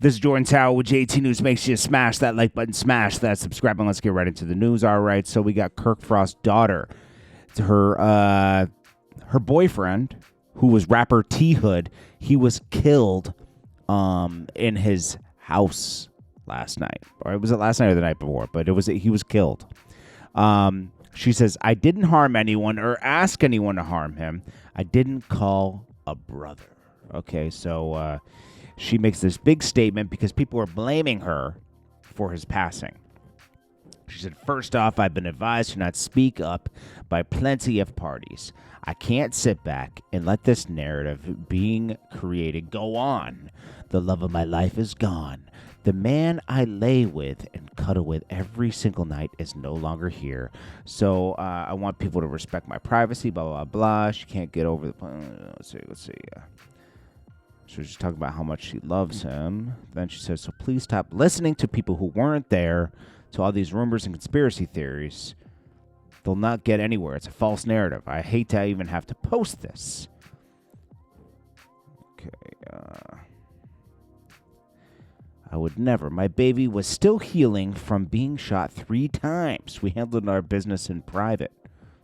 This is Jordan Tower with JT News. Make sure you smash that like button, smash that subscribe, and let's get right into the news. All right, so we got Kirk Frost's daughter. Her boyfriend, who was rapper T Hood, he was killed in his house last night. Or was it last night or the night before? But he was killed. She says, I didn't harm anyone or ask anyone to harm him. I didn't call a brother. Okay, so she makes this big statement because people are blaming her for his passing. She said, first off, I've been advised to not speak up by plenty of parties. I can't sit back and let this narrative being created go on. The love of my life is gone. The man I lay with and cuddle with every single night is no longer here. So I want people to respect my privacy, blah, blah, blah. She can't get over the... Let's see. So she's talking about how much she loves him. Then she says, so please stop listening to people who weren't there, to all these rumors and conspiracy theories. They'll not get anywhere. It's a false narrative. I hate to even have to post this. Okay, I would never. My baby was still healing from being shot 3 times. We handled our business in private.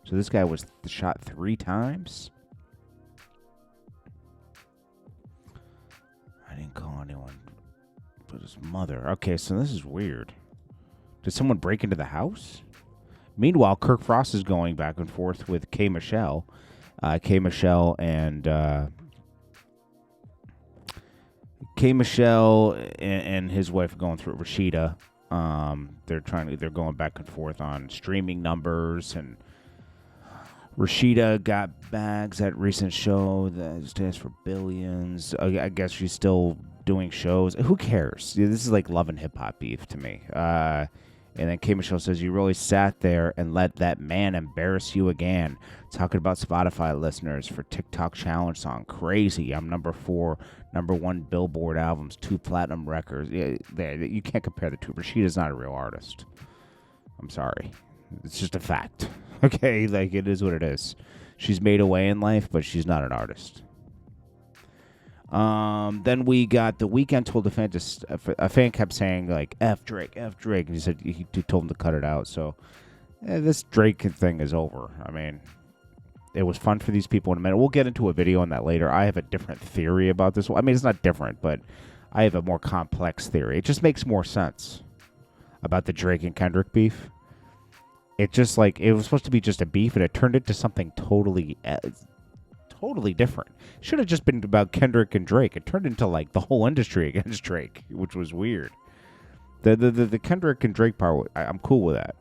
So this guy was shot 3 times? I didn't call anyone but his mother. Okay, so this is weird. Did someone break into the house? Meanwhile, Kirk Frost is going back and forth with K. Michelle. K. Michelle and his wife are going through Rashida. They're going back and forth on streaming numbers, and Rashida got bags at recent show that stands for billions. I guess she's still doing shows. Who cares? This is like Love and Hip Hop beef to me. And then K. Michelle says, you really sat there and let that man embarrass you again. Talking about Spotify listeners for TikTok challenge song. Crazy. I'm number 4, number 1 Billboard albums, 2 platinum records. Yeah, you can't compare the two. Rashida's not a real artist. I'm sorry. It's just a fact. Okay, like it is what it is. She's made a way in life, but she's not an artist. Then we got the Weeknd told a fan kept saying like F Drake, and he said he told him to cut it out. So this Drake thing is over. I mean, it was fun for these people in a minute. We'll get into a video on that later. I have a different theory about this. I mean, it's not different, but I have a more complex theory. It just makes more sense about the Drake and Kendrick beef. It just like it was supposed to be just a beef, and it turned into something totally different. Should have just been about Kendrick and Drake. It turned into like the whole industry against Drake, which was weird. The Kendrick and Drake part, I'm cool with that.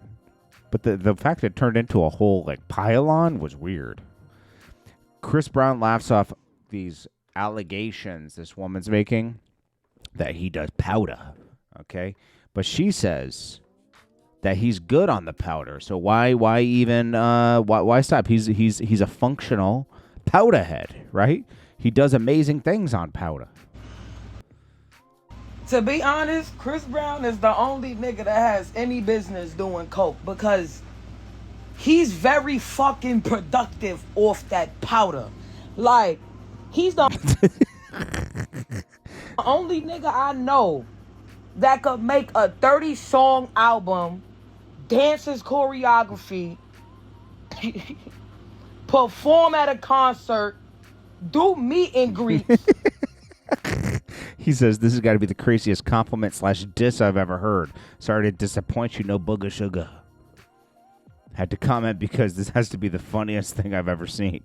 But the fact that it turned into a whole like pile-on was weird. Chris Brown laughs off these allegations this woman's making that he does powder. Okay? But she says that he's good on the powder. So why stop? He's a functional powder head, right? He does amazing things on powder. To be honest, Chris Brown is the only nigga that has any business doing coke because he's very fucking productive off that powder. Like, he's the only nigga I know that could make a 30-song album, dances, choreography, perform at a concert, do meet and greets. He says, this has got to be the craziest compliment / diss I've ever heard. Sorry to disappoint you, no booger sugar. Had to comment because this has to be the funniest thing I've ever seen.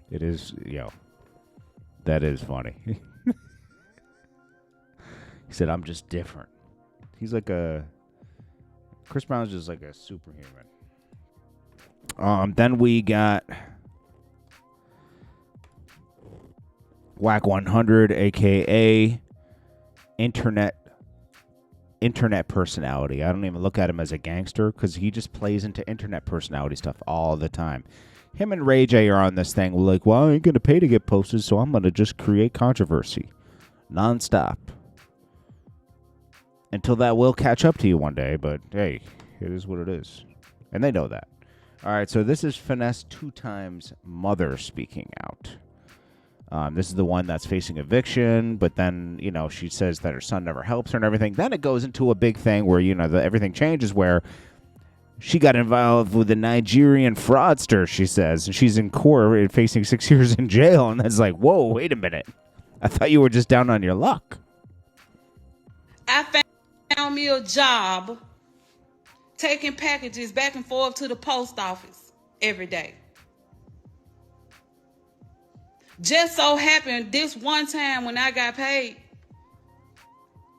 It is, that is funny. He said, I'm just different. He's like Chris Brown's just like a superhuman. Then we got Wack 100, a.k.a. internet personality. I don't even look at him as a gangster because he just plays into internet personality stuff all the time. Him and Ray J are on this thing. We're like, well, I ain't going to pay to get posted, so I'm going to just create controversy nonstop. Until that will catch up to you one day, but hey, it is what it is. And they know that. All right, so this is Finnesse2Tymes' mother speaking out. This is the one that's facing eviction, but then, she says that her son never helps her and everything. Then it goes into a big thing where, everything changes, where she got involved with a Nigerian fraudster, she says. And she's in court facing 6 years in jail. And it's like, whoa, wait a minute. I thought you were just down on your luck. I found me a job taking packages back and forth to the post office every day. Just so happened this one time when I got paid,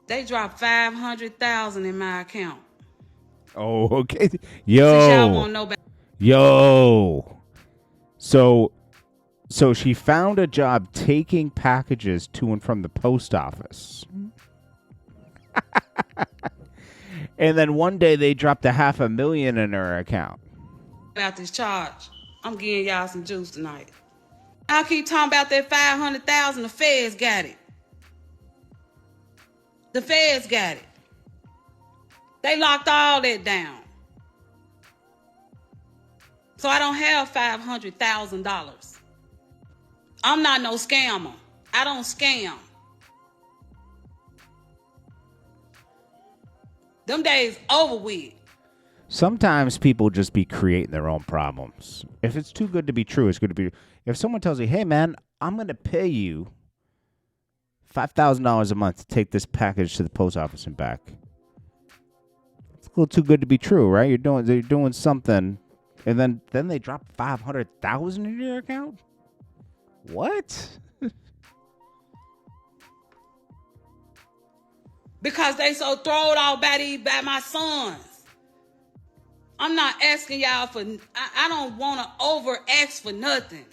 they dropped $500,000 in my account. Oh, okay. Since y'all won't know about. So she found a job taking packages to and from the post office. And then one day they dropped $500,000 in her account. About this charge, I'm giving y'all some juice tonight. I'll keep talking about that $500,000. The feds got it. The feds got it. They locked all that down. So I don't have $500,000. I'm not no scammer. I don't scam. Them days over with. Sometimes people just be creating their own problems. If it's too good to be true, it's good to be. If someone tells you, hey, man, I'm going to pay you $5,000 a month to take this package to the post office and back. It's a little too good to be true, right? They're doing something, and then they drop $500,000 in your account? What? Because they so throwed out by my sons. I'm not asking y'all for, I don't want to over ask for nothing.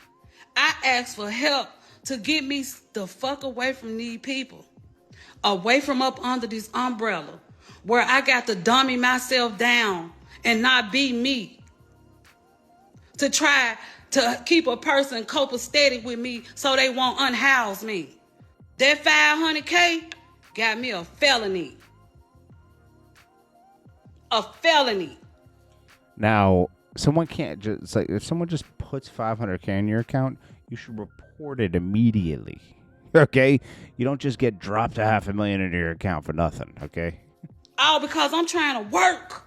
I ask for help to get me the fuck away from these people. Away from up under this umbrella where I got to dummy myself down and not be me. To try to keep a person copacetic with me so they won't unhouse me. That $500K got me a felony. A felony. Now, someone can't just, it's like, if someone just puts $500K in your account, you should report it immediately. Okay? You don't just get dropped $500,000 into your account for nothing, okay? Oh, because I'm trying to work.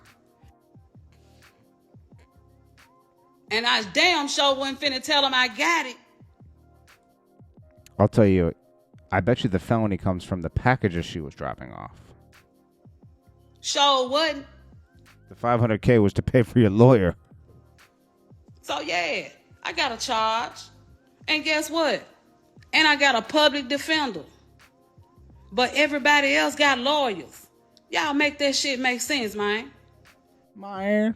And I damn sure wasn't finna tell them I got it. I'll tell you, I bet you the felony comes from the packages she was dropping off. Sure wasn't. The $500K was to pay for your lawyer. So yeah, I got a charge. And guess what? And I got a public defender. But everybody else got lawyers. Y'all make that shit make sense, man. Man.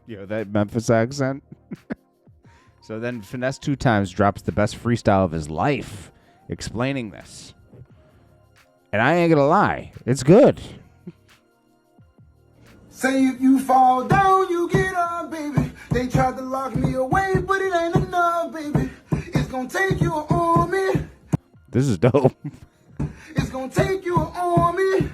Yo, that Memphis accent. So then Finnesse2Tymes drops the best freestyle of his life explaining this. And I ain't gonna lie, it's good. Say if you fall down, you get up, baby. They tried to lock me away, but it ain't enough, baby. It's gonna take you an army. This is dope. It's gonna take you an army.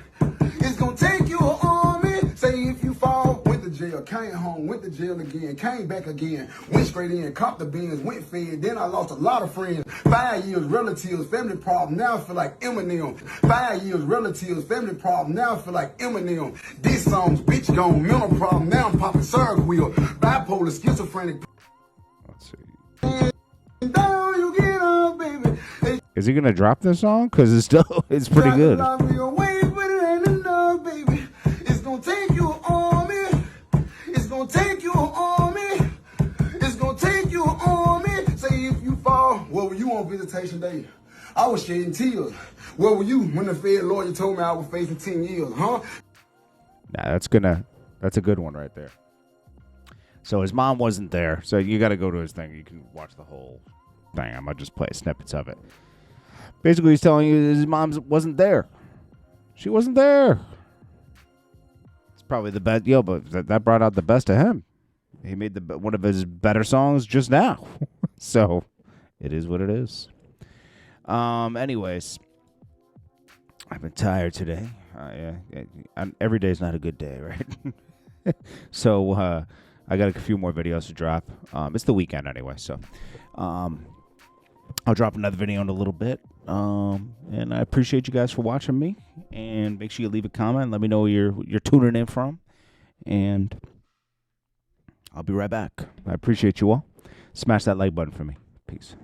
It's gonna take you an army. Say if you fall, went to jail, came home, went to jail again, came back again, went straight in, copped the beans, went fed. Then I lost a lot of friends. 5 years, relatives, family problem. Now I feel like Eminem. 5 years, relatives, family problem. Now I feel like Eminem. These songs, bitch gone, mental problem. Now I'm popping syrup wheel. Bipolar, schizophrenic. Let's see. And down you get up, baby. Is he gonna drop this song? Cause it's still, it's pretty good. Lock me away, but it ain't enough, baby. It's gonna take you an army. It's gonna take you an army. It's gonna take you an army. Say if you fall, where were you on visitation day? I was shedding tears. Where were you when the Fed lawyer told me I was facing 10 years, huh? Nah, that's a good one right there. So his mom wasn't there, so you got to go to his thing. You can watch the whole thing. I'm gonna just play snippets of it. Basically, he's telling you his mom wasn't there. She wasn't there. It's probably the best. But that brought out the best of him. He made one of his better songs just now. So it is what it is. Anyways, I've been tired today. Every day is not a good day, right? So I got a few more videos to drop. It's the weekend anyway, so I'll drop another video in a little bit. And I appreciate you guys for watching me. And make sure you leave a comment. Let me know where you're tuning in from. And I'll be right back. I appreciate you all. Smash that like button for me. Peace.